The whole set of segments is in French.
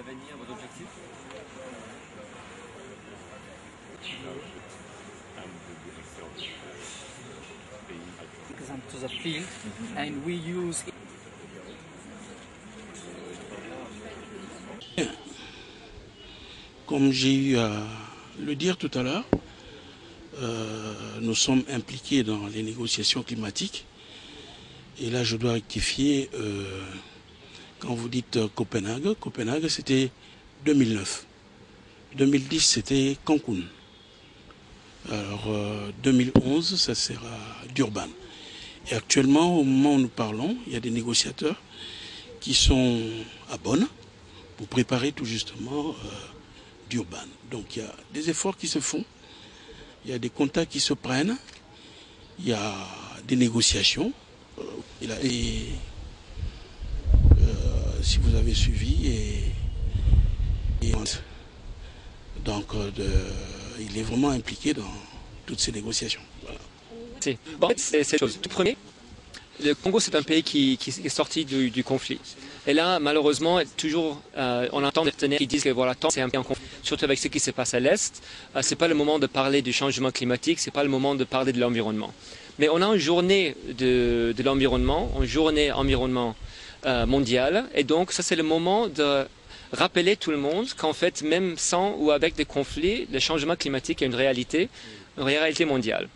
l'avenir, vos objectifs? To the field and we use Comme j'ai eu à le dire tout à l'heure, nous sommes impliqués dans les négociations climatiques. Et là, je dois rectifier, quand vous dites Copenhague, Copenhague c'était 2009. 2010 c'était Cancun. Alors 2011, ça sera Durban. Et actuellement, au moment où nous parlons, il y a des négociateurs qui sont à Bonn pour préparer tout justement Durban. Donc il y a des efforts qui se font, il y a des contacts qui se prennent, il y a des négociations. Si vous avez suivi, donc il est vraiment impliqué dans toutes ces négociations. Voilà. Bon, c'est cette chose. Tout premier, le Congo c'est un pays qui est sorti du conflit. Et là, malheureusement, toujours, on entend des partenaires qui disent que voilà, tant c'est un pays en conflit, surtout avec ce qui se passe à l'Est, c'est pas le moment de parler du changement climatique, c'est pas le moment de parler de l'environnement. Mais on a une journée de l'environnement, une journée environnement mondiale, et donc ça c'est le moment de rappeler tout le monde qu'en fait, même sans ou avec des conflits, le changement climatique est une réalité mondiale.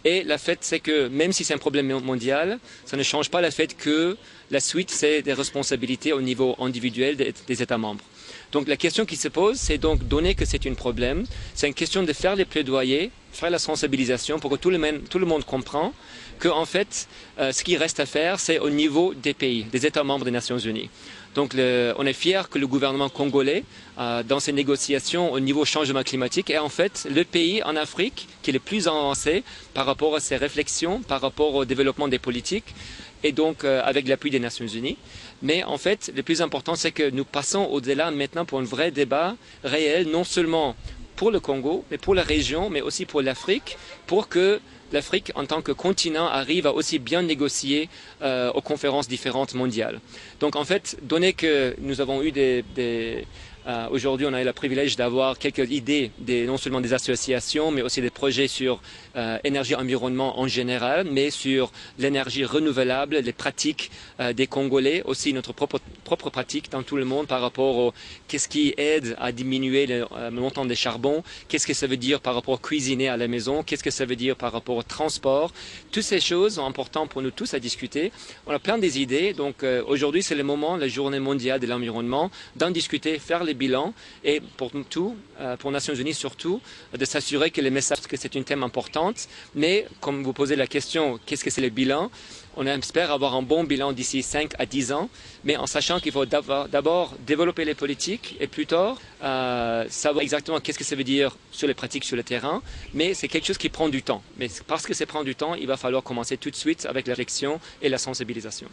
Et le fait, c'est que même si c'est un problème mondial, ça ne change pas le fait que la suite, c'est des responsabilités au niveau individuel des États membres. Donc la question qui se pose, c'est donc, donné que c'est un problème, c'est une question de faire les plaidoyers, faire la sensibilisation pour que tout le monde comprenne qu'en fait, ce qui reste à faire, c'est au niveau des pays, des États membres des Nations Unies. Donc on est fiers que le gouvernement congolais, dans ses négociations au niveau changement climatique, est en fait le pays en Afrique qui est le plus avancé par rapport à ses réflexions, par rapport au développement des politiques, et donc avec l'appui des Nations Unies. Mais en fait, le plus important, c'est que nous passons au-delà maintenant pour un vrai débat réel, non seulement pour le Congo, mais pour la région, mais aussi pour l'Afrique, pour que l'Afrique, en tant que continent, arrive à aussi bien négocier aux conférences différentes mondiales. Donc en fait, donné que nous avons eu aujourd'hui, on a eu le privilège d'avoir quelques idées, non seulement des associations, mais aussi des projets sur énergie, environnement en général, mais sur l'énergie renouvelable, les pratiques des Congolais, aussi notre propre pratique dans tout le monde par rapport à qu'est-ce qui aide à diminuer le montant des charbons, qu'est-ce que ça veut dire par rapport à cuisiner à la maison, qu'est-ce que ça veut dire par rapport au transport. Toutes ces choses sont importantes pour nous tous à discuter. On a plein des idées, donc aujourd'hui c'est le moment, la journée mondiale de l'environnement, d'en discuter, faire les bilans et pour tout, pour Nations Unies surtout, de s'assurer que les messages, que c'est un thème important, mais comme vous posez la question, qu'est-ce que c'est le bilan? On espère avoir un bon bilan d'ici 5 à 10 ans, mais en sachant qu'il faut d'abord développer les politiques et plus tard savoir exactement qu'est-ce que ça veut dire sur les pratiques sur le terrain, mais c'est quelque chose qui prend du temps. Mais parce que ça prend du temps, il va falloir commencer tout de suite avec la réflexion et la sensibilisation.